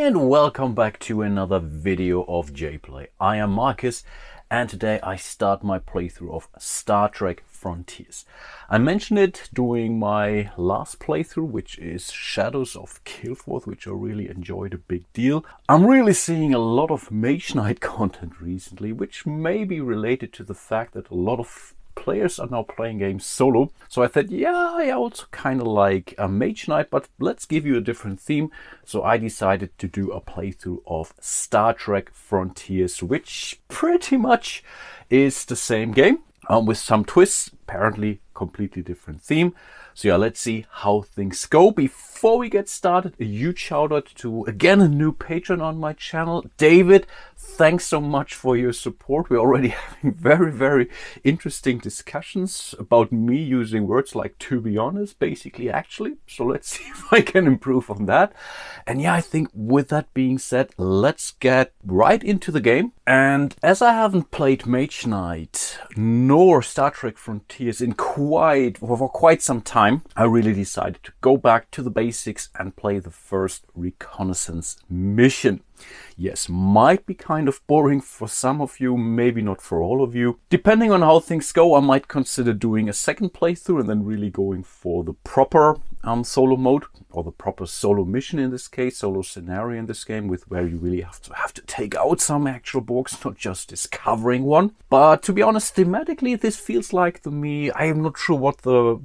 and welcome back to another video of jPlay. I am Marcus and today I start my playthrough of Star Trek Frontiers. I mentioned it during my last playthrough, which is Shadows of Kilforth, which I really enjoyed a big deal. I'm really seeing a lot of Mage Knight content recently, which may be related to the fact that a lot of players are now playing games solo. So I thought, yeah, I also kind of like a Mage Knight, but let's give you a different theme. So I decided to do a playthrough of Star Trek Frontiers, which pretty much is the same game with some twists, apparently completely different theme. So yeah, let's see how things go. Before we get started, a huge shout out to, again, a new patron on my channel, David. Thanks so much for your support. We're already having very interesting discussions about me using words like "to be honest," basically, actually. So let's see if I can improve on that. And yeah, I think with that being said, let's get right into the game. And as I haven't played Mage Knight nor Star Trek Frontiers for quite some time, I really decided to go back to the basics and play the first Reconnaissance mission. Yes, might be kind of boring for some of you, maybe not for all of you. Depending on how things go, I might consider doing a second playthrough and then really going for the proper solo mode, or the proper solo mission in this case, solo scenario in this game, with where you really have to take out some actual Borgs, not just discovering one. But to be honest, thematically, this feels like to me, I am not sure what the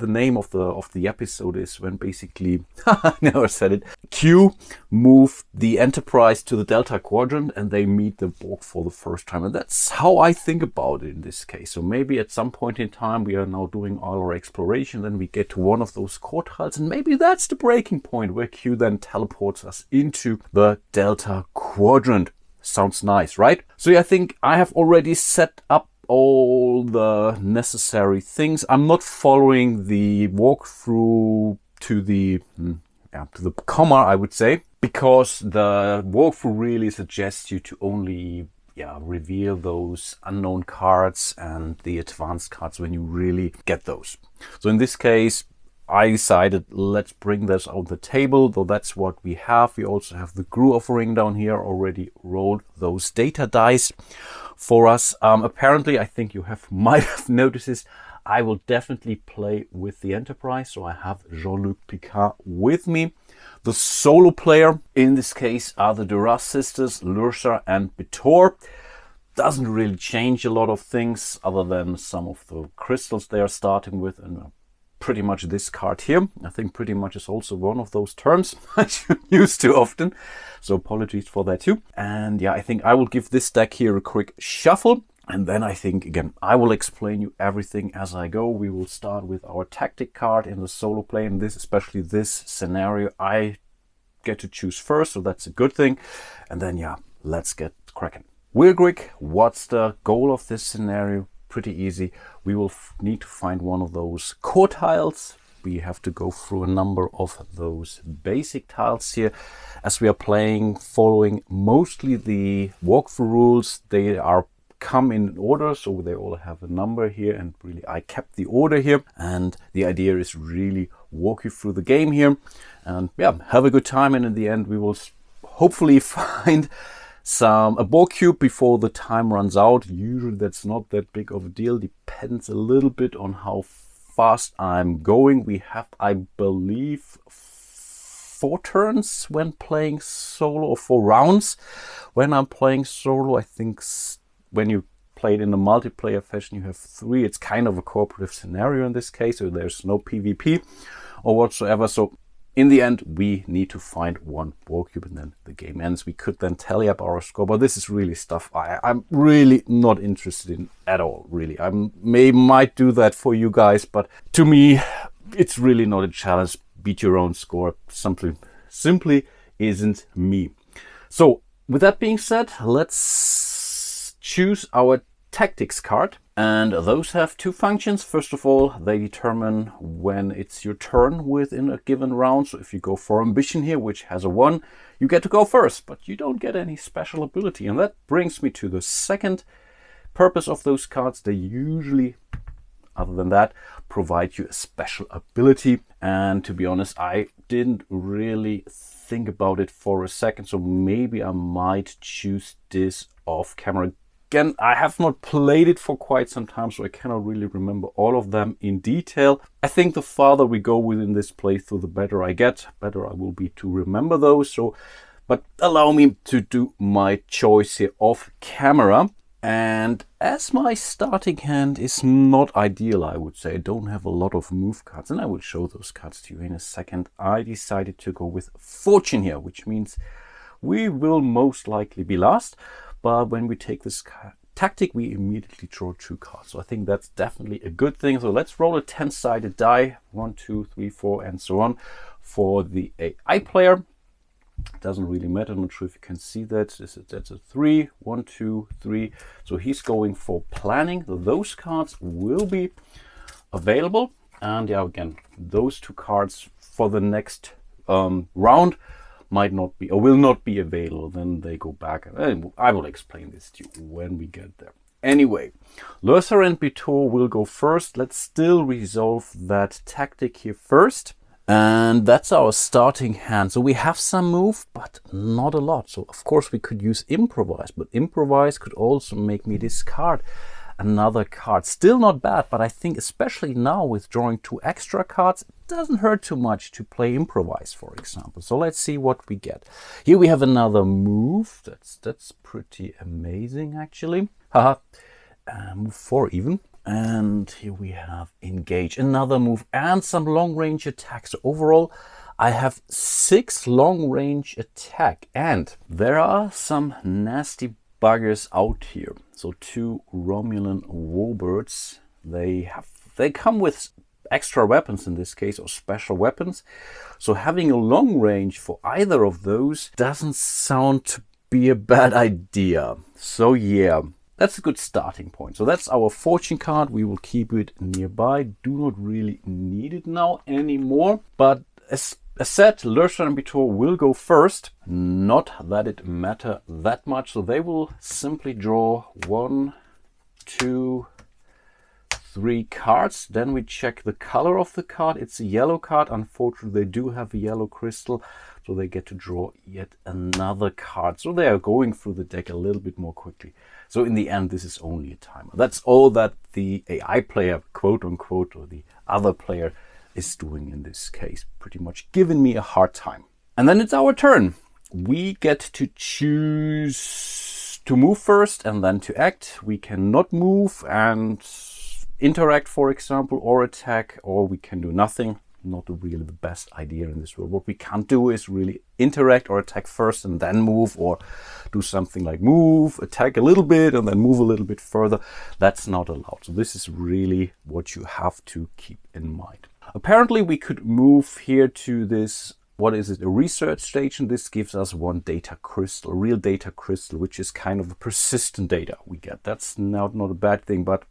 name of the episode is, when basically I never said it. Q moved the Enterprise to the Delta Quadrant and they meet the Borg for the first time, and that's how I think about it in this case. So maybe at some point in time we are now doing all our exploration, then we get to one of those core tiles, and maybe that's the breaking point where Q then teleports us into the Delta Quadrant. Sounds nice, right? So yeah, I think I have already set up all the necessary things. I'm not following the walkthrough to the comma, I would say, because the walkthrough really suggests you to only reveal those unknown cards and the advanced cards when you really get those. So in this case, I decided let's bring this on the table, though that's what we have. We also have the crew offering down here, already rolled those data dice for us. Apparently, I think you might have noticed this, I will definitely play with the Enterprise, so I have Jean-Luc Picard with me. The solo player in this case are the Duras sisters, Lursa and Bitor. Doesn't really change a lot of things other than some of the crystals they are starting with, and pretty much this card here. I think pretty much is also one of those terms I should use too often, so apologies for that too. And yeah, I think I will give this deck here a quick shuffle, and then I think, again, I will explain you everything as I go. We will start with our tactic card in the solo play, and especially this scenario, I get to choose first, so that's a good thing. And then, yeah, let's get cracking. Real quick, what's the goal of this scenario? Pretty easy. We will need to find one of those core tiles. We have to go through a number of those basic tiles here. As we are playing, following mostly the walkthrough rules, they come in order, so they all have a number here, and really I kept the order here, and the idea is really walk you through the game here and have a good time, and in the end we will hopefully find a Borg cube before the time runs out. Usually that's not that big of a deal, depends a little bit on how fast I'm going. We have, I believe, 4 turns when playing solo, or 4 rounds when I'm playing solo. I think when you play it in a multiplayer fashion, you have 3. It's kind of a cooperative scenario in this case, so there's no PvP or whatsoever. So in the end, we need to find one Borg cube, and then the game ends. We could then tally up our score, but this is really stuff I'm really not interested in at all, really. I might do that for you guys, but to me, it's really not a challenge. Beat your own score. Simply isn't me. So with that being said, let's choose our tactics card, and those have 2 functions. First of all, they determine when it's your turn within a given round. So if you go for ambition here, which has a 1, you get to go first, but you don't get any special ability. And that brings me to the second purpose of those cards. They usually, other than that, provide you a special ability. And to be honest, I didn't really think about it for a second. So maybe I might choose this off camera. Again, I have not played it for quite some time, so I cannot really remember all of them in detail. I think the farther we go within this playthrough, the better I get, better I will be to remember those. So, but allow me to do my choice here off camera. And as my starting hand is not ideal, I would say, I don't have a lot of move cards, and I will show those cards to you in a second, I decided to go with Fortune here, which means we will most likely be last. But when we take this tactic, we immediately draw 2 cards. So I think that's definitely a good thing. So let's roll a 10-sided die, 1, 2, 3, 4, and so on for the AI player. It doesn't really matter. I'm not sure if you can see that. That's a 3, 1, 2, 3. So he's going for planning. Those cards will be available. And yeah, again, those 2 cards for the next round might not be or will not be available. Then they go back, and I will explain this to you when we get there. Anyway, Lurser and Bitor will go first. Let's still resolve that tactic here first. And that's our starting hand. So we have some move, but not a lot. So of course we could use Improvise, but Improvise could also make me discard another card. Still not bad, but I think especially now with drawing 2 extra cards, it doesn't hurt too much to play Improvise, for example. So let's see what we get. Here we have another move. That's pretty amazing, actually. Haha. Move 4 even. And here we have Engage, another move, and some long-range attack. So overall, I have 6 long-range attack, and there are some nasty buggers out here. So 2 Romulan warbirds. They come with extra weapons in this case, or special weapons. So having a long range for either of those doesn't sound to be a bad idea. So yeah, that's a good starting point. So that's our Fortune card. We will keep it nearby. Do not really need it now anymore. But as said, Lurser and Bitor will go first. Not that it matter that much. So they will simply draw 1, 2, 3 cards. Then we check the color of the card. It's a yellow card. Unfortunately, they do have a yellow crystal, so they get to draw yet another card. So they are going through the deck a little bit more quickly. So in the end, this is only a timer. That's all that the AI player, quote unquote, or the other player is doing in this case. Pretty much giving me a hard time. And then it's our turn. We get to choose to move first and then to act. We cannot move and interact, for example, or attack, or we can do nothing. Not really the best idea in this world. What we can't do is really interact or attack first and then move, or do something like move, attack a little bit and then move a little bit further. That's not allowed. So this is really what you have to keep in mind. Apparently we could move here to this, what is it, a research station. This gives us 1 data crystal, a real data crystal, which is kind of a persistent data we get. That's not a bad thing, but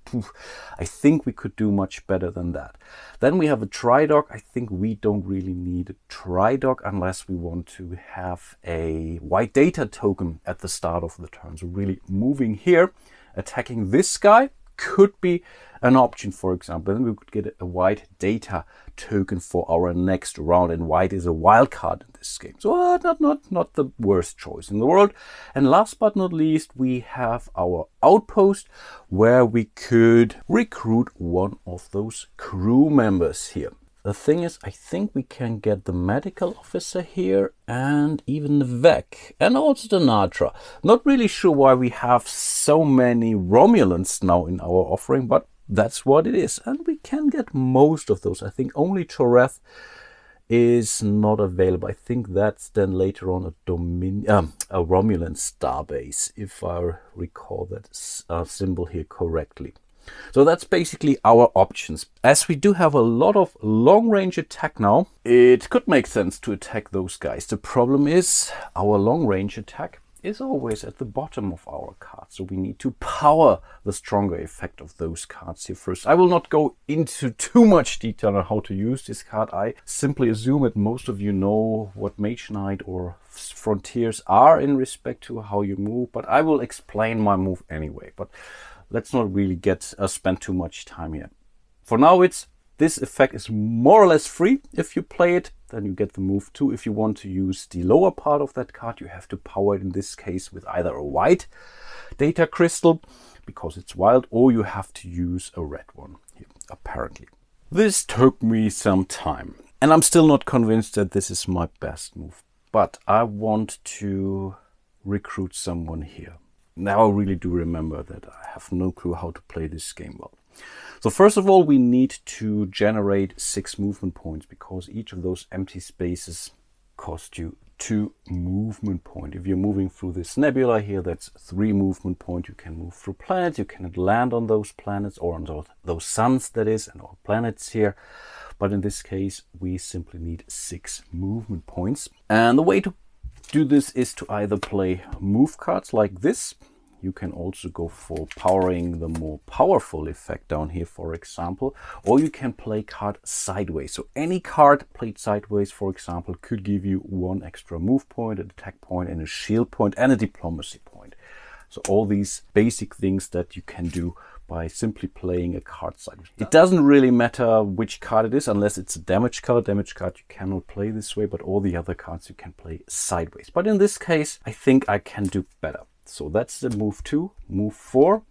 I think we could do much better than that. Then we have a Tridoc. I think we don't really need a Tridoc unless we want to have a white data token at the start of the turn. So really moving here, attacking this guy could be an option, for example. Then we could get a white data token for our next round, and white is a wild card in this game. So not the worst choice in the world. And last but not least, we have our Outpost, where we could recruit 1 of those crew members here. The thing is, I think we can get the medical officer here and even the Vec and also the Natra. Not really sure why we have so many Romulans now in our offering, but that's what it is. And we can get most of those. I think only Toreth is not available. I think that's then later on a Romulan starbase, if I recall that symbol here correctly. So that's basically our options. As we do have a lot of long-range attack now, it could make sense to attack those guys. The problem is our long-range attack is always at the bottom of our card. So we need to power the stronger effect of those cards here first. I will not go into too much detail on how to use this card. I simply assume that most of you know what Mage Knight or Frontiers are in respect to how you move, but I will explain my move anyway. But let's not really spend too much time here. For now, this effect is more or less free if you play it then you get the move 2. If you want to use the lower part of that card, you have to power it in this case with either a white data crystal, because it's wild, or you have to use a red one here, apparently. This took me some time, and I'm still not convinced that this is my best move, but I want to recruit someone here. Now I really do remember that I have no clue how to play this game well. So first of all, we need to generate 6 movement points, because each of those empty spaces cost you 2 movement points. If you're moving through this nebula here, that's 3 movement points. You can move through planets, you can land on those planets, or on those suns, that is, and all planets here. But in this case, we simply need 6 movement points. And the way to do this is to either play move cards like this. You can also go for powering the more powerful effect down here, for example, or you can play card sideways. So any card played sideways, for example, could give you 1 extra move point, an attack point, and a shield point, and a diplomacy point. So all these basic things that you can do by simply playing a card sideways. It doesn't really matter which card it is, unless it's a damage card. Damage card you cannot play this way, but all the other cards you can play sideways. But in this case, I think I can do better. So that's the move 2, move 4,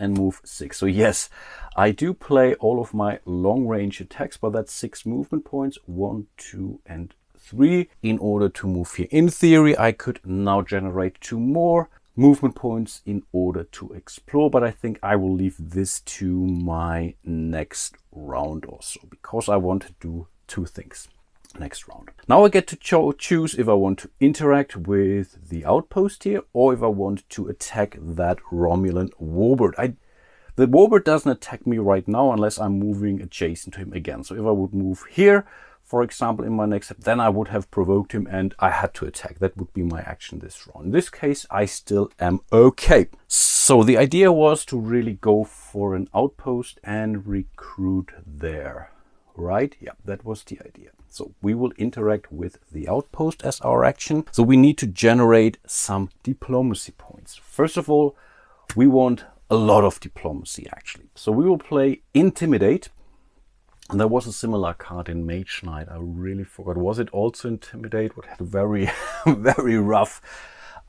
and move 6. So yes, I do play all of my long range attacks, but that's 6 movement points, 1, 2, and 3 in order to move here. In theory, I could now generate 2 more movement points in order to explore, but I think I will leave this to my next round or so, because I want to do 2 things next round. Now I get to choose if I want to interact with the outpost here, or if I want to attack that Romulan warbird. The warbird doesn't attack me right now unless I'm moving adjacent to him again. So if I would move here, for example, in my next step, then I would have provoked him and I had to attack. That would be my action this round. In this case, I still am okay. So the idea was to really go for an outpost and recruit there, right? Yeah, that was the idea. So we will interact with the outpost as our action. So we need to generate some diplomacy points. First of all, we want a lot of diplomacy, actually. So we will play Intimidate. And there was a similar card in Mage Knight. I really forgot. Was it also Intimidate? What had a very, very rough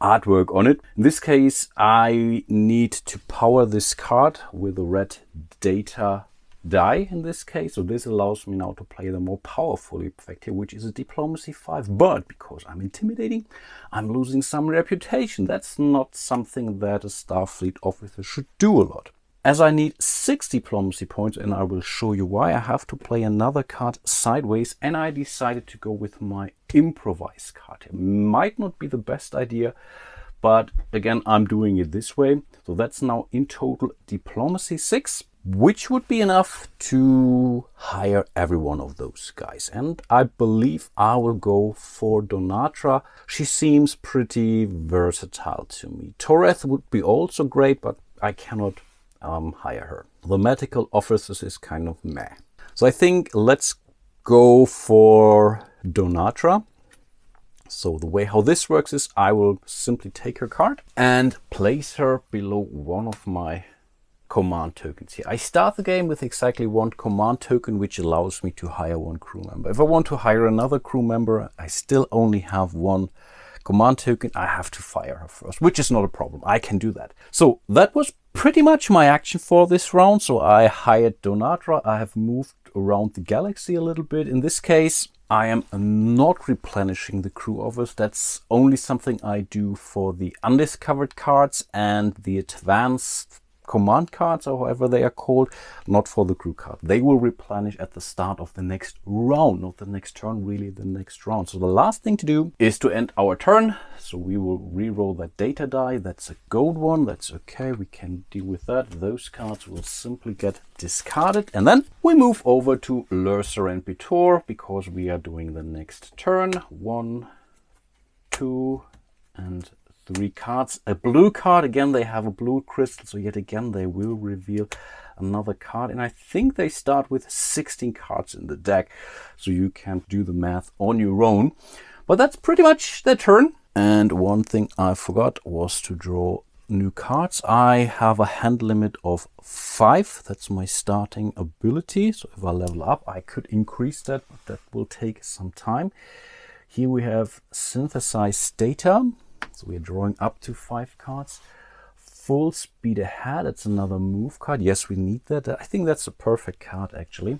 artwork on it. In this case, I need to power this card with a red data die in this case. So this allows me now to play the more powerful effect here, which is a Diplomacy 5. But because I'm intimidating, I'm losing some reputation. That's not something that a Starfleet officer should do a lot. As I need 6 diplomacy points, and I will show you why, I have to play another card sideways, and I decided to go with my improvise card. It might not be the best idea, but again, I'm doing it this way. So that's now in total diplomacy 6, which would be enough to hire every one of those guys. And I believe I will go for Donatra. She seems pretty versatile to me. Toreth would be also great, but I cannot hire her. The medical officers is kind of meh. So I think let's go for Donatra. So the way how this works is I will simply take her card and place her below one of my command tokens here. I start the game with exactly 1 command token, which allows me to hire 1 crew member. If I want to hire another crew member, I still only have 1 command token. I have to fire her first, which is not a problem. I can do that. So that was pretty much my action for this round. So I hired Donatra. I have moved around the galaxy a little bit. In this case, I am not replenishing the crew offers. That's only something I do for the undiscovered cards and the advanced command cards, or however they are called, not for the crew card. They will replenish at the start of the next round, not the next turn, really the next round. So the last thing to do is to end our turn. So we will re-roll that data die. That's a gold one. That's okay. We can deal with that. Those cards will simply get discarded. And then we move over to Lurser and Bitor because we are doing the next turn. 1, 2, and 3 cards. A blue card, again they have a blue crystal, so yet again they will reveal another card, and I think they start with 16 cards in the deck, so you can do the math on your own. But that's pretty much their turn. And one thing I forgot was to draw new cards. I have a hand limit of 5. That's my starting ability. So if I level up, I could increase that, but that will take some time. Here we have synthesized data. So we're drawing up to 5 cards. Full speed ahead. That's another move card. Yes, we need that. I think that's a perfect card actually.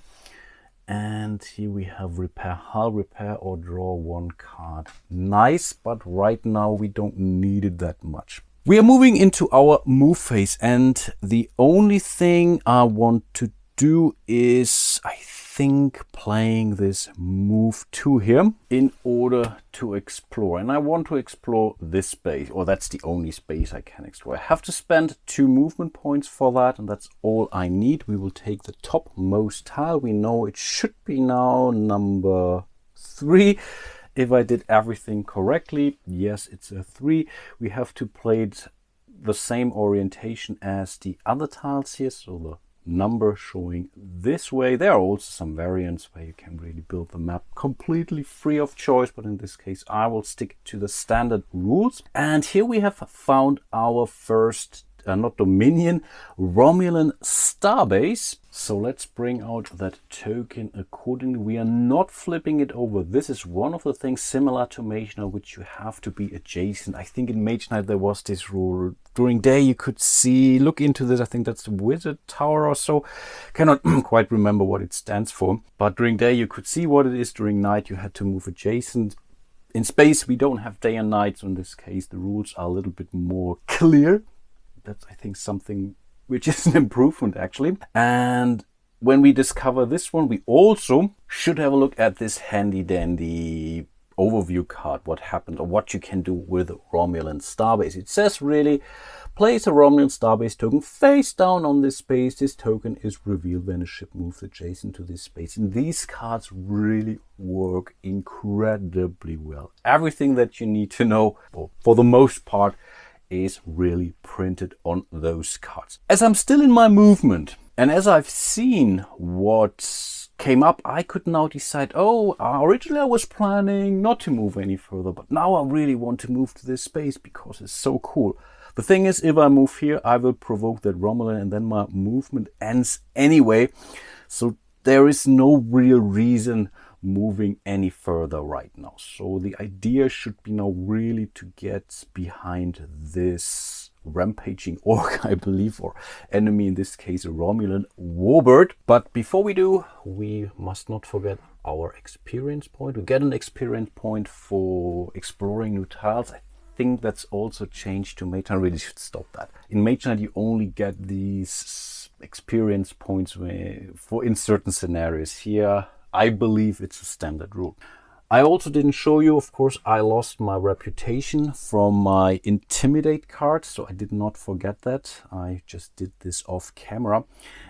And here we have repair, hull repair, or draw 1 card. Nice, but right now we don't need it that much. We are moving into our move phase, and the only thing I want to do is, I think, playing this move 2 here in order to explore. And I want to explore this space, or that's the only space I can explore. I have to spend 2 movement points for that, and that's all I need. We will take the topmost tile. We know it should be now number 3. If I did everything correctly, yes, it's a 3. We have to play it the same orientation as the other tiles here, so the number showing this way. There are also some variants where you can really build the map completely free of choice, but in this case I will stick to the standard rules. And here we have found our first not Dominion, Romulan starbase. So let's bring out that token accordingly. We are not flipping it over. This is one of the things similar to Mage Knight, which you have to be adjacent. I think in Mage Knight there was this rule. During day you could see, look into this, I think that's the Wizard Tower or so. Cannot quite remember what it stands for. But during day you could see what it is. During night you had to move adjacent. In space we don't have day and night, so in this case the rules are a little bit more clear. That's, I think, something which is an improvement actually. And when we discover this one, we also should have a look at this handy dandy overview card, what happened or what you can do with Romulan starbase. It says really, place a Romulan starbase token face down on this space. This token is revealed when a ship moves adjacent to this space. And these cards really work incredibly well. Everything that you need to know, or for the most part, is really printed on those cards. As I'm still in my movement and as I've seen what came up, I could now decide, oh, originally I was planning not to move any further, but now I really want to move to this space because it's so cool. The thing is, if I move here, I will provoke that Romulan and then my movement ends anyway. So there is no real reason moving any further right now. So the idea should be now really to get behind this rampaging orc, I believe, or enemy, in this case a Romulan warbird. But before we do, we must not forget our experience point. We get an experience point for exploring new tiles. I think that's also changed to Mage Knight. I really should stop that. In Mage Knight you only get these experience points for in certain scenarios. Here I believe it's a standard rule. I also didn't show you, of course, I lost my reputation from my Intimidate card, so I did not forget that. I just did this off camera.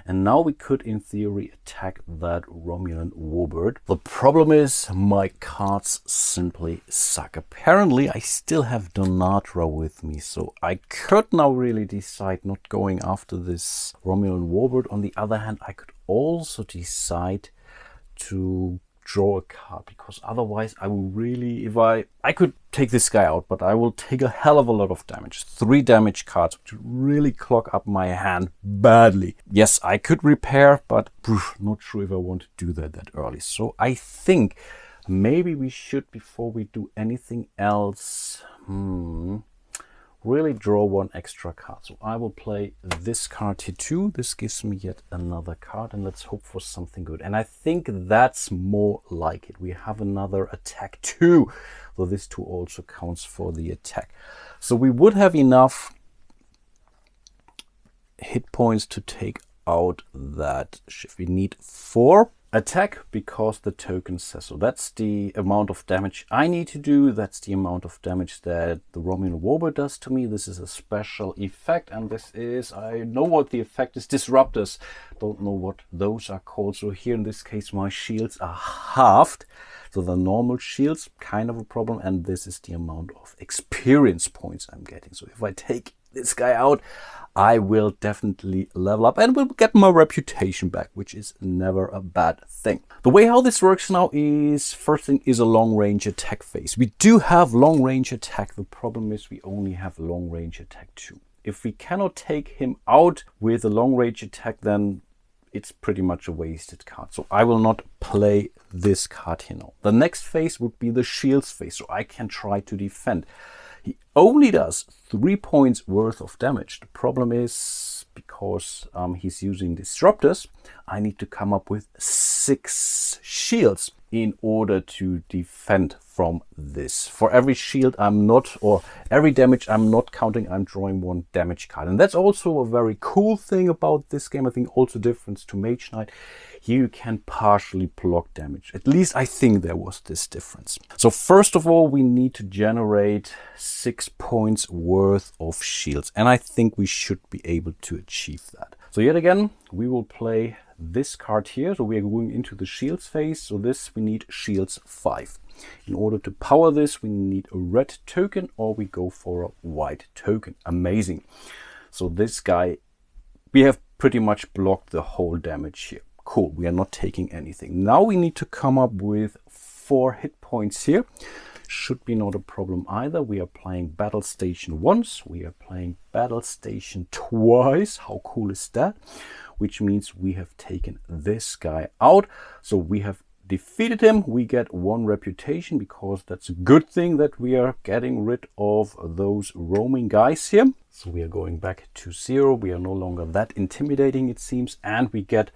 And now we could, in theory, attack that Romulan warbird. The problem is my cards simply suck. Apparently, I still have Donatra with me, so I could now really decide not going after this Romulan warbird. On the other hand, I could also decide to draw a card, because otherwise I will really, if I could take this guy out, but I will take a hell of a lot of damage. 3 damage cards, which would really clog up my hand badly. Yes, I could repair, but not sure if I want to do that early. So I think maybe we should, before we do anything else, really draw 1 extra card. So I will play this card here too. This gives me yet another card, and let's hope for something good. And I think that's more like it. We have another attack 2, so this 2 also counts for the attack. So we would have enough hit points to take out that ship. We need 4 attack because the token says so. That's the amount of damage I need to do. That's the amount of damage that the Romulan warbird does to me. This is a special effect, and this is, I know what the effect is, disruptors. Don't know what those are called. So here in this case my shields are halved. So the normal shields, kind of a problem, and this is the amount of experience points I'm getting. So if I take this guy out, I will definitely level up and will get my reputation back, which is never a bad thing. The way how this works now is, first thing is a long range attack phase. We do have long range attack. The problem is we only have long range attack 2. If we cannot take him out with a long range attack, then it's pretty much a wasted card. So I will not play this card here now. The next phase would be the shields phase, so I can try to defend. He only does 3 points worth of damage. The problem is, because he's using disruptors, I need to come up with 6 shields in order to defend from this. For every shield I'm not, or every damage I'm not counting, I'm drawing 1 damage card. And that's also a very cool thing about this game. I think also difference to Mage Knight. Here you can partially block damage. At least I think there was this difference. So first of all, we need to generate 6 points worth of shields. And I think we should be able to achieve that. So yet again, we will play this card here. So we are going into the shields phase. So this, we need shields 5. In order to power this, we need a red token, or we go for a white token. Amazing. So this guy, we have pretty much blocked the whole damage here. Cool, we are not taking anything. Now we need to come up with 4 hit points here. Should be not a problem either. We are playing Battle Station once. We are playing Battle Station twice. How cool is that? Which means we have taken this guy out. So we have defeated him. We get 1 reputation, because that's a good thing that we are getting rid of those roaming guys here. So we are going back to 0. We are no longer that intimidating, it seems. And we get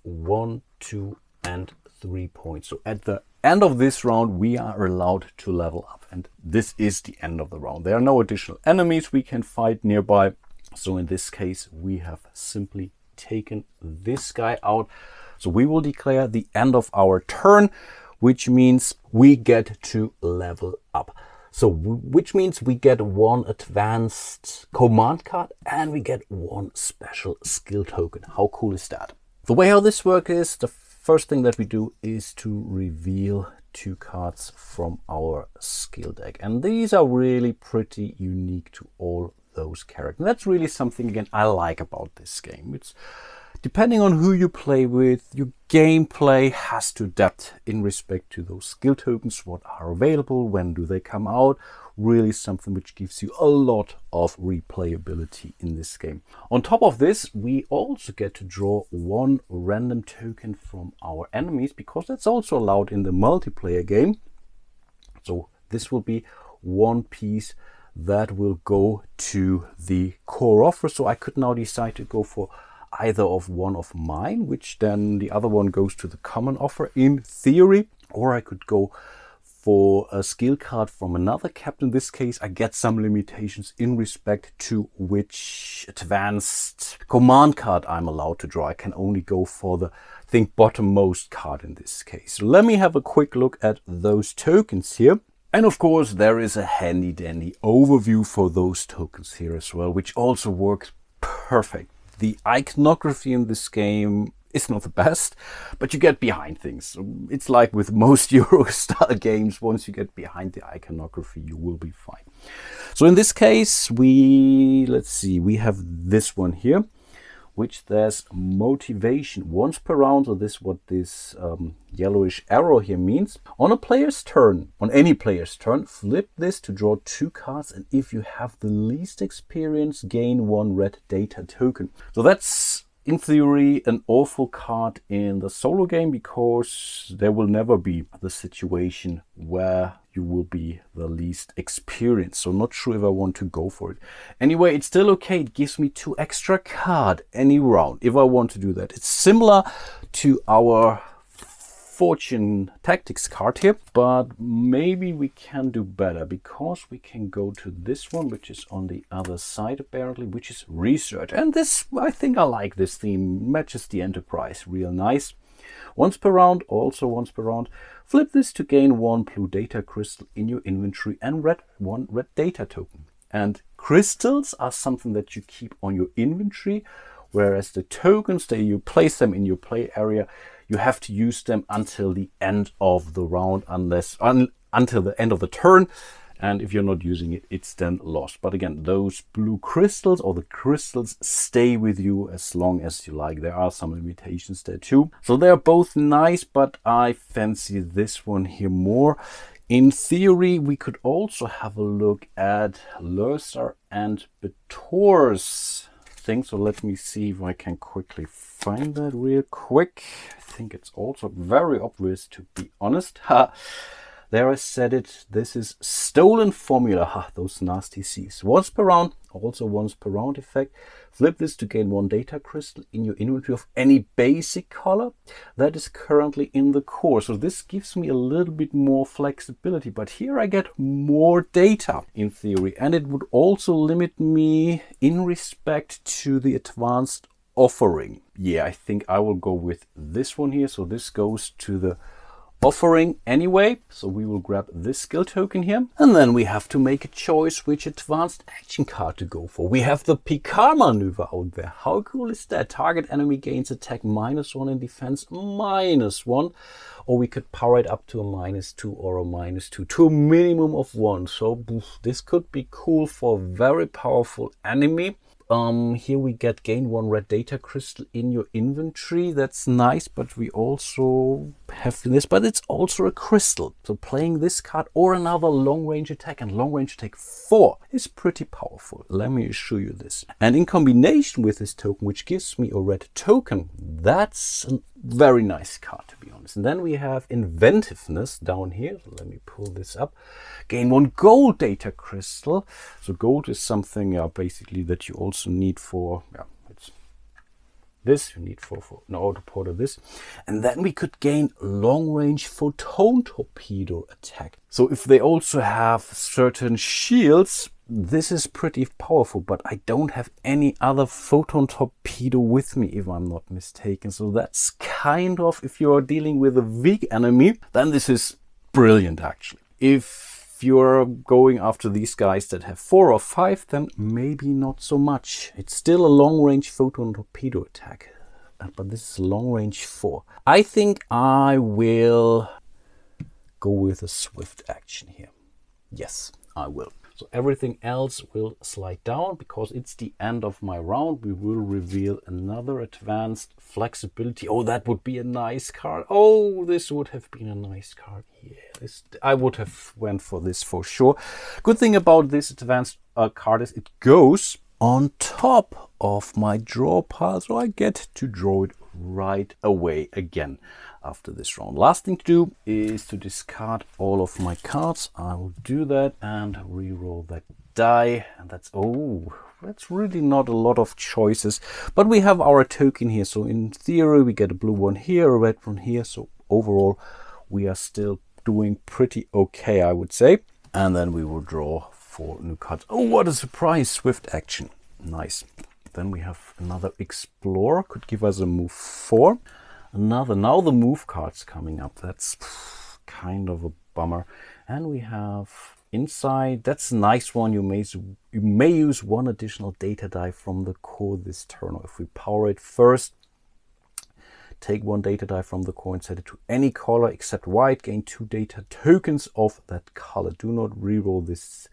1, 2, and 3 points. So at the end of this round, we are allowed to level up. And this is the end of the round. There are no additional enemies we can fight nearby. So in this case, we have simply taken this guy out. So we will declare the end of our turn, which means we get to level up. So which means we get 1 advanced command card and we get 1 special skill token. How cool is that? The way how this works is, the first thing that we do is to reveal 2 cards from our skill deck. And these are really pretty unique to all those characters. And that's really something, again, I like about this game. It's depending on who you play with, your gameplay has to adapt in respect to those skill tokens, what are available, when do they come out. Really something which gives you a lot of replayability in this game. On top of this, we also get to draw 1 random token from our enemies, because that's also allowed in the multiplayer game. So this will be 1 piece that will go to the core offer. So I could now decide to go for either of 1 of mine, which then the other one goes to the common offer in theory, or I could go for a skill card from another captain. In this case, I get some limitations in respect to which advanced command card I'm allowed to draw. I can only go for the, I think, bottommost card in this case. So let me have a quick look at those tokens here. And of course, there is a handy dandy overview for those tokens here as well, which also works perfect. The iconography in this game is not the best, but you get behind things. It's like with most Euro-style games, once you get behind the iconography, you will be fine. So in this case, let's see, we have this one here, which there's motivation once per round. So this is what this yellowish arrow here means. On a player's turn, on any player's turn, flip this to draw 2 cards, and if you have the least experience, gain 1 red data token. So that's in theory an awful card in the solo game, because there will never be the situation where you will be the least experienced. So not sure if I want to go for it. Anyway, it's still okay. It gives me 2 extra cards any round if I want to do that. It's similar to our Fortune Tactics card here, but maybe we can do better, because we can go to this one, which is on the other side apparently, which is Research. And this, I think I like this theme, matches the Enterprise real nice. Once per round, also once per round, flip this to gain 1 blue data crystal in your inventory and 1 red data token. And crystals are something that you keep on your inventory, whereas the tokens, you place them in your play area. You have to use them until the end of the round, until the end of the turn. And if you're not using it, it's then lost. But again, those blue crystals, or the crystals, stay with you as long as you like. There are some limitations there too. So they're both nice, but I fancy this one here more In theory, we could also have a look at Lursa and Betor's thing. So let me see if I can quickly find that real quick. I think it's also very obvious, to be honest. Ha! There I said it. This is stolen formula. Ha, those nasty C's. Once per round, also once per round effect. Flip this to gain 1 data crystal in your inventory of any basic color that is currently in the core. So this gives me a little bit more flexibility, but here I get more data in theory, and it would also limit me in respect to the advanced offering. Yeah, I think I will go with this one here. So this goes to the offering anyway, so we will grab this skill token here, and then we have to make a choice which advanced action card to go for. We have the Picard maneuver out there. How cool is that? Target enemy gains attack -1 and defense -1, or we could power it up to a -2 or a -2 to a minimum of 1. So this could be cool for a very powerful enemy. Here we get gain 1 red data crystal in your inventory. That's nice, but we also have this, but it's also a crystal. So playing this card or another long range attack, and long range attack 4 is pretty powerful. Let me show you this. And in combination with this token, which gives me a red token, that's a very nice card, to be honest. And then we have inventiveness down here. So let me pull this up. Gain 1 gold data crystal. So gold is something basically that you also need for, it's this you need for in order to portal this. And then we could gain long range photon torpedo attack. So if they also have certain shields, this is pretty powerful, but I don't have any other photon torpedo with me, if I'm not mistaken. So that's kind of, if you're dealing with a weak enemy, then this is brilliant actually. If you're going after these guys that have 4 or 5, then maybe not so much. It's still a long range photon torpedo attack, but this is long range 4. I think I will go with a swift action here. Yes, I will. So everything else will slide down because it's the end of my round. We will reveal another advanced flexibility. Oh, that would be a nice card. Oh, this would have been a nice card. Yeah, I would have went for this for sure. Good thing about this advanced card is it goes on top of my draw pile, so I get to draw it right away again after this round. Last thing to do is to discard all of my cards. I will do that and re-roll that die, and that's really not a lot of choices, but we have our token here. So in theory we get a blue one here, a red one here, so overall we are still doing pretty okay, I would say. And then we will draw 4 new cards. Oh, what a surprise! Swift action. Nice. Then we have another Explorer, could give us a move 4. Now the move card's coming up. That's kind of a bummer. And we have inside, that's a nice one. You may use 1 additional data die from the core this turn. Or if we power it first, take 1 data die from the core and set it to any color except white. Gain 2 data tokens of that color. Do not reroll this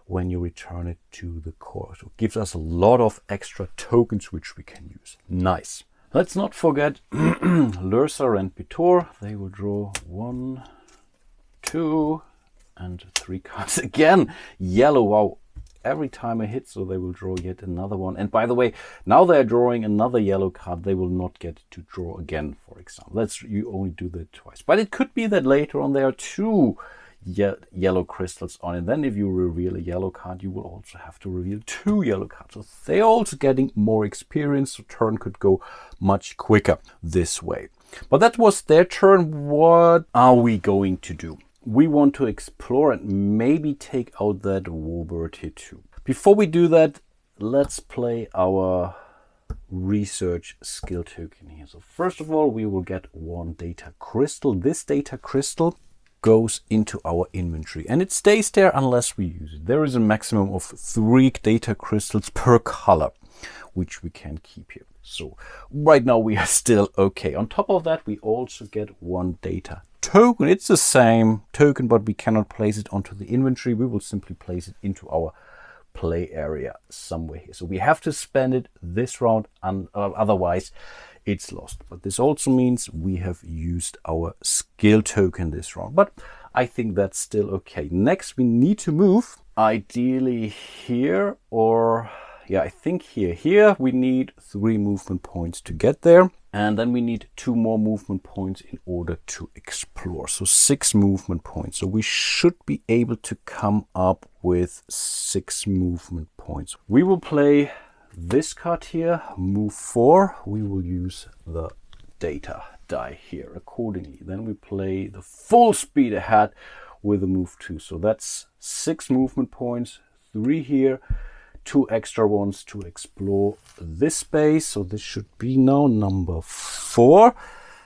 when you return it to the core. So it gives us a lot of extra tokens which we can use. Nice. Let's not forget Lursa and Betor. They will draw 1, 2, and 3 cards again. Yellow, wow. Every time I hit, so they will draw yet another one. And by the way, now they're drawing another yellow card. They will not get to draw again, for example. You only do that twice. But it could be that later on there are 2 yellow crystals on it. Then if you reveal a yellow card, you will also have to reveal 2 yellow cards. So they're also getting more experience, so turn could go much quicker this way. But that was their turn. What are we going to do? We want to explore and maybe take out that warbird here too. Before we do that, let's play our research skill token here. So first of all, we will get 1 data crystal. This data crystal goes into our inventory and it stays there unless we use it. There is a maximum of 3 data crystals per color, which we can keep here. So right now we are still okay. On top of that, we also get 1 data token. It's the same token, but we cannot place it onto the inventory. We will simply place it into our play area somewhere here. So we have to spend it this round, and otherwise it's lost. But this also means we have used our skill token this round. But I think that's still okay. Next, we need to move, ideally here, or yeah, I think here. Here we need 3 movement points to get there. And then we need 2 more movement points in order to explore. So 6 movement points. So we should be able to come up with 6 movement points. We will play this card here, move 4. We will use the data die here accordingly. Then we play the full speed ahead with a move 2. So that's 6 movement points, 3 here. 2 extra ones to explore this space. So this should be now number 4.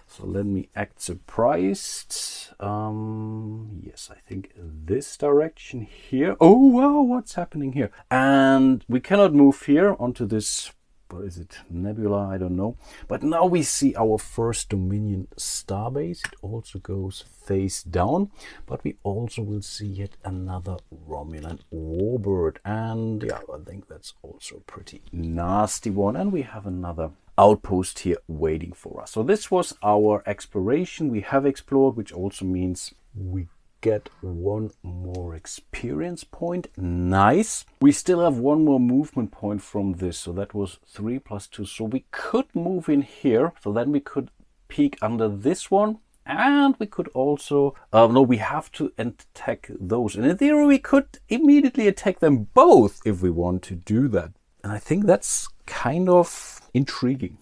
So let me act surprised. Yes, I think this direction here. Oh, wow, what's happening here? And we cannot move here onto this, what is it, nebula? I don't know. But now we see our first Dominion starbase. It also goes face down, but we also will see yet another Romulan warbird. And yeah, I think that's also a pretty nasty one. And we have another outpost here waiting for us. So this was our exploration. We have explored, which also means we get 1 more experience point. Nice. We still have 1 more movement point from this. So that was 3 plus 2. So we could move in here. So then we could peek under this one. And we could also, no, we have to attack those. And in theory, we could immediately attack them both if we want to do that. And I think that's kind of intriguing.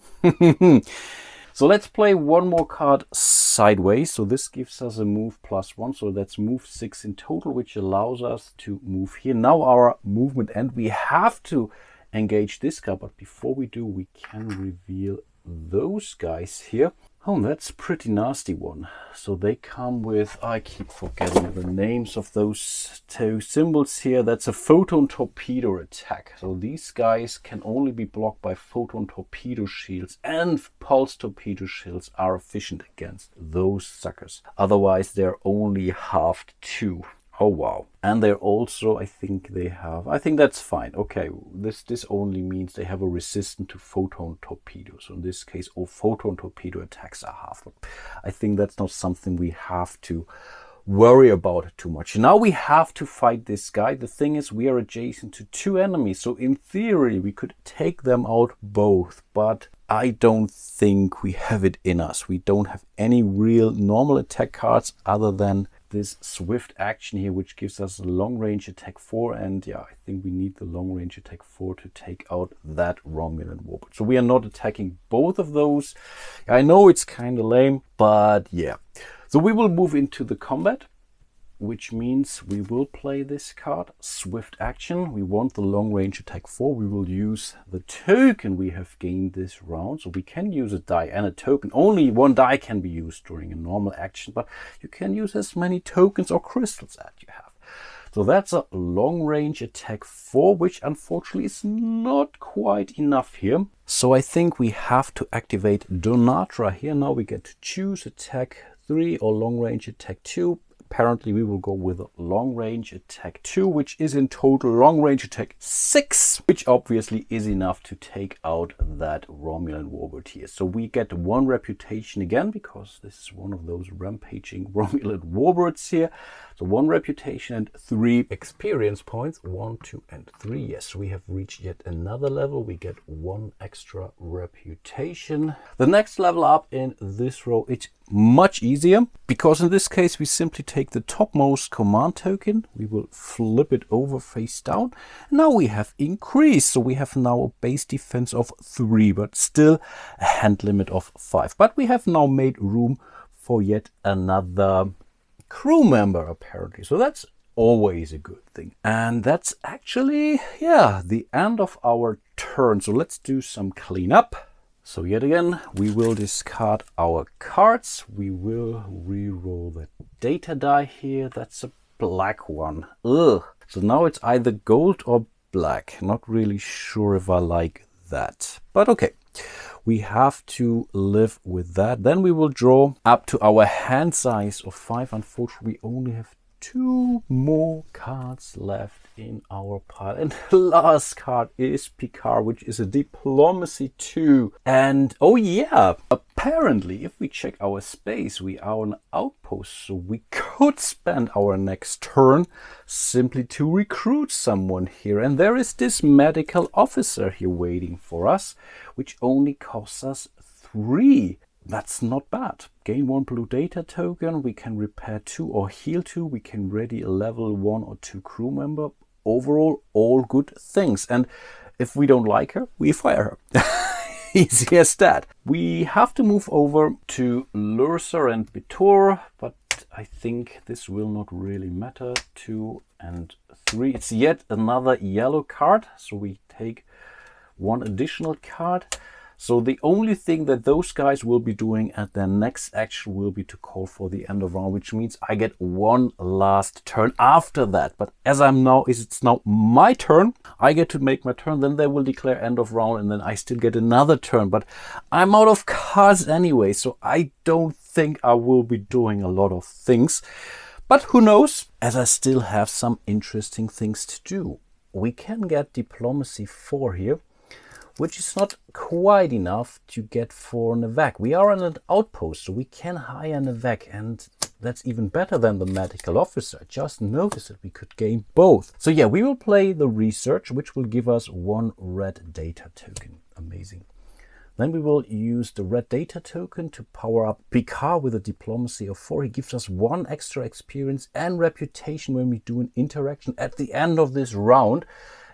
So let's play 1 more card sideways. So this gives us a move +1. So that's move 6 in total, which allows us to move here. Now our movement end, we have to engage this guy. But before we do, we can reveal those guys here. Oh, that's a pretty nasty one. So they come with, I keep forgetting the names of those 2 symbols here. That's a Photon Torpedo attack. So these guys can only be blocked by Photon Torpedo shields, and Pulse Torpedo shields are efficient against those suckers. Otherwise, they're only halved 2. Oh, wow. And they're also, I think that's fine. Okay, this only means they have a resistance to photon torpedoes. So in this case, all photon torpedo attacks are half. I think that's not something we have to worry about too much. Now we have to fight this guy. The thing is, we are adjacent to 2 enemies. So in theory, we could take them out both. But I don't think we have it in us. We don't have any real normal attack cards other than this swift action here, which gives us a long range attack 4. And yeah, I think we need the long range attack 4 to take out that Romulan warbird. So we are not attacking both of those. I know it's kind of lame, but yeah. So we will move into the combat, which means we will play this card, Swift Action. We want the long range attack 4. We will use the token we have gained this round. So we can use a die and a token. Only 1 die can be used during a normal action, but you can use as many tokens or crystals as you have. So that's a long range attack 4, which unfortunately is not quite enough here. So I think we have to activate Donatra here. Now we get to choose attack 3 or long range attack 2. Apparently we will go with a long range attack 2, which is in total long range attack 6, which obviously is enough to take out that Romulan warbird here. So we get 1 reputation again, because this is one of those rampaging Romulan warbirds here. So 1 reputation and 3 experience points. 1, 2, and 3. Yes, we have reached yet another level. We get 1 extra reputation. The next level up in this row, it's much easier, because in this case we simply take the topmost command token, we will flip it over face down. Now we have increased, so we have now a base defense of 3, but still a hand limit of 5. But we have now made room for yet another crew member, apparently. So that's always a good thing. And that's actually, yeah, the end of our turn. So let's do some cleanup. So yet again, we will discard our cards. We will re-roll the data die here. That's a black one. Ugh. So now it's either gold or black. Not really sure if I like that. But okay, we have to live with that. Then we will draw up to our hand size of 5. Unfortunately, we only have 2 more cards left in our pile, and the last card is Picard, which is a diplomacy 2. And oh yeah, apparently if we check our space, we are on Outpost, so we could spend our next turn simply to recruit someone here. And there is this medical officer here waiting for us, which only costs us 3. That's not bad. Gain 1 blue data token, we can repair 2 or heal 2, we can ready a level 1 or 2 crew member. Overall, all good things. And if we don't like her, we fire her. Easy as that. We have to move over to Lurser and Bitor, but I think this will not really matter. 2 and 3. It's yet another yellow card, so we take 1 additional card. So the only thing that those guys will be doing at their next action will be to call for the end of round, which means I get 1 last turn after that. But as it's now my turn, I get to make my turn, then they will declare end of round, and then I still get another turn. But I'm out of cards anyway, so I don't think I will be doing a lot of things. But who knows, as I still have some interesting things to do. We can get Diplomacy 4 here, which is not quite enough to get for Nevak. We are on an outpost, so we can hire Nevak, and that's even better than the medical officer. Just notice that we could gain both. So yeah, we will play the research, which will give us 1 red data token. Amazing. Then we will use the red data token to power up Picard with a diplomacy of 4. He gives us 1 extra experience and reputation when we do an interaction at the end of this round.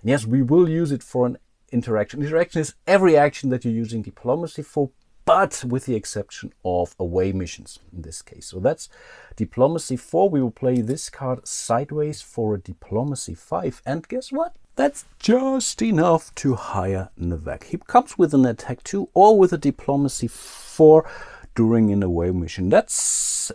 And yes, we will use it for an interaction. Interaction is every action that you're using diplomacy for, but with the exception of away missions in this case. So that's diplomacy 4. We will play this card sideways for a diplomacy 5. And guess what? That's just enough to hire Nevak. He comes with an attack 2 or with a diplomacy 4 during an away mission.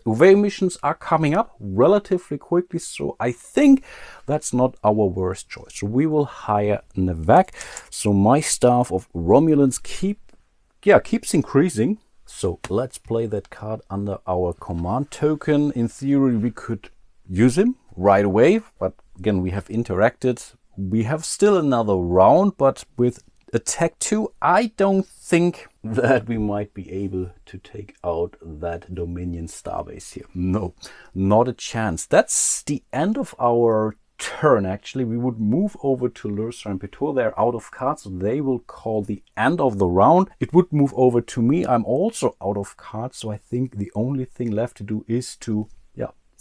Away missions are coming up relatively quickly, so I think that's not our worst choice. So we will hire Nevak. So my staff of Romulans keeps increasing. So let's play that card under our command token. In theory, we could use him right away, but again, we have interacted. We have still another round, but with attack 2, I don't think that we might be able to take out that Dominion starbase here. No, not a chance. That's the end of our turn, actually. We would move over to Lurser and Bitor. They're out of cards, so they will call the end of the round. It would move over to me. I'm also out of cards, so I think the only thing left to do is to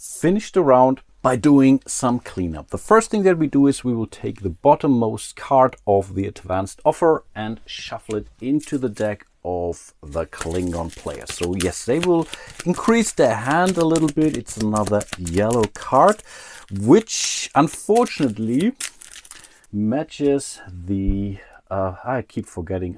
finish the round by doing some cleanup. The first thing that we do is we will take the bottommost card of the advanced offer and shuffle it into the deck of the Klingon player. So yes, they will increase their hand a little bit. It's another yellow card, which unfortunately matches the I keep forgetting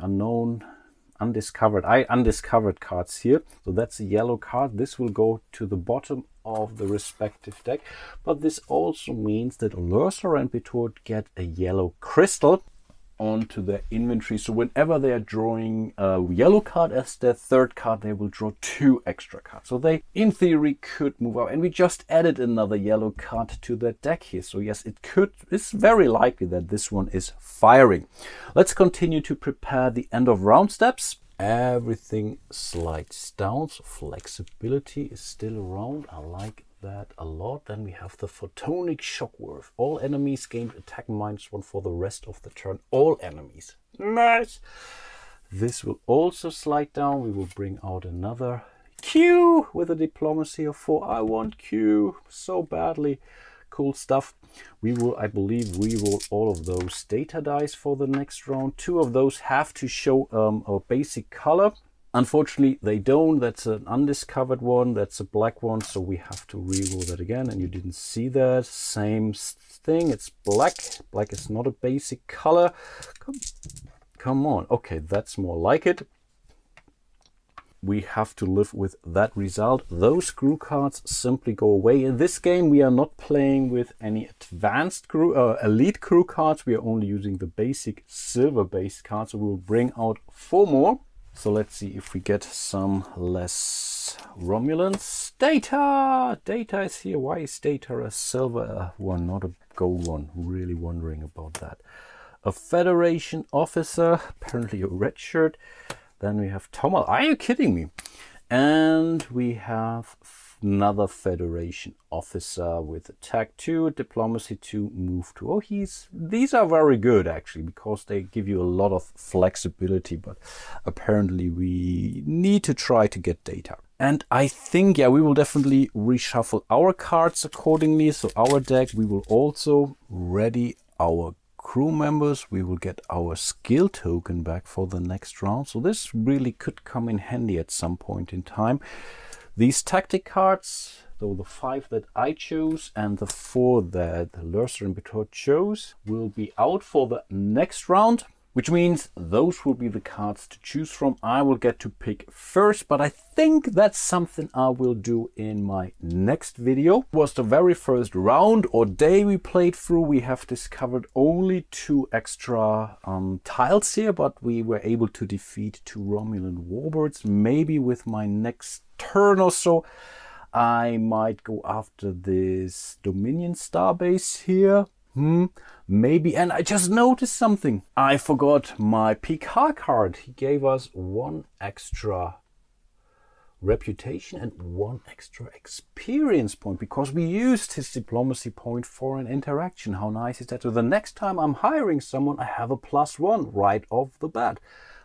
undiscovered cards here. So that's a yellow card. This will go to the bottom of the respective deck, but this also means that Lurser and Bitor get a yellow crystal onto their inventory. So whenever they are drawing a yellow card as their 3rd card, they will draw 2 extra cards. So they, in theory, could move out. And we just added another yellow card to their deck here. So yes, it's very likely that this one is firing. Let's continue to prepare the end of round steps. Everything slides down, so flexibility is still around. I like that a lot. Then we have the photonic shockwave. All enemies gain attack -1 for the rest of the turn. All enemies. Nice. This will also slide down. We will bring out another Q with a diplomacy of 4. I want Q so badly. Cool stuff. I believe we roll all of those data dice for the next round. 2 of those have to show a basic color. Unfortunately, they don't. That's an undiscovered one. That's a black one. So we have to re-roll that again. And you didn't see that. Same thing. It's black. Black is not a basic color. Come on. Okay, that's more like it. We have to live with that result. Those crew cards simply go away. In this game, we are not playing with any advanced crew, elite crew cards. We are only using the basic silver-based cards. So we will bring out 4 more. So let's see if we get some less Romulans. Data! Data is here. Why is Data a silver one, not a gold one? Really wondering about that. A Federation officer, apparently a red shirt. Then we have Tomal. Are you kidding me? And we have another Federation officer with attack 2, diplomacy 2, move 2. Oh, these are very good actually, because they give you a lot of flexibility, but apparently we need to try to get data. And I think, yeah, we will definitely reshuffle our cards accordingly. So our deck, we will also ready our crew members. We will get our skill token back for the next round. So this really could come in handy at some point in time. These tactic cards, though the 5 that I chose and the 4 that Lurser and Betor chose, will be out for the next round, which means those will be the cards to choose from. I will get to pick first, but I think that's something I will do in my next video. It was the very first round or day we played through. We have discovered only 2 extra tiles here, but we were able to defeat 2 Romulan warbirds. Maybe with my next turn or so, I might go after this Dominion starbase here. Maybe. And I just noticed something. I forgot my PK card. He gave us 1 extra reputation and 1 extra experience point because we used his diplomacy point for an interaction. How nice is that? So the next time I'm hiring someone, I have a +1 right off the bat.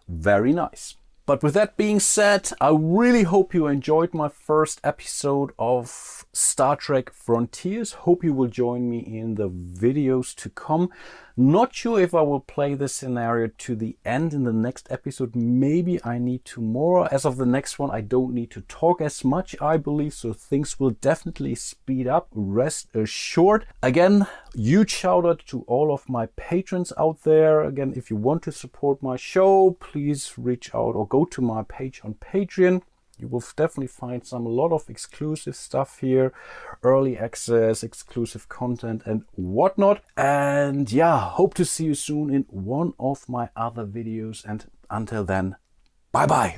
Very nice. But with that being said, I really hope you enjoyed my first episode of Star Trek Frontiers. Hope you will join me in the videos to come. Not sure if I will play this scenario to the end in the next episode. Maybe I need to more. As of the next one, I don't need to talk as much, I believe. So things will definitely speed up. Rest assured. Again, huge shout out to all of my patrons out there. Again, if you want to support my show, please reach out or go to my page on Patreon. You will definitely find a lot of exclusive stuff here, early access, exclusive content and whatnot. And yeah, hope to see you soon in one of my other videos. And until then, bye bye.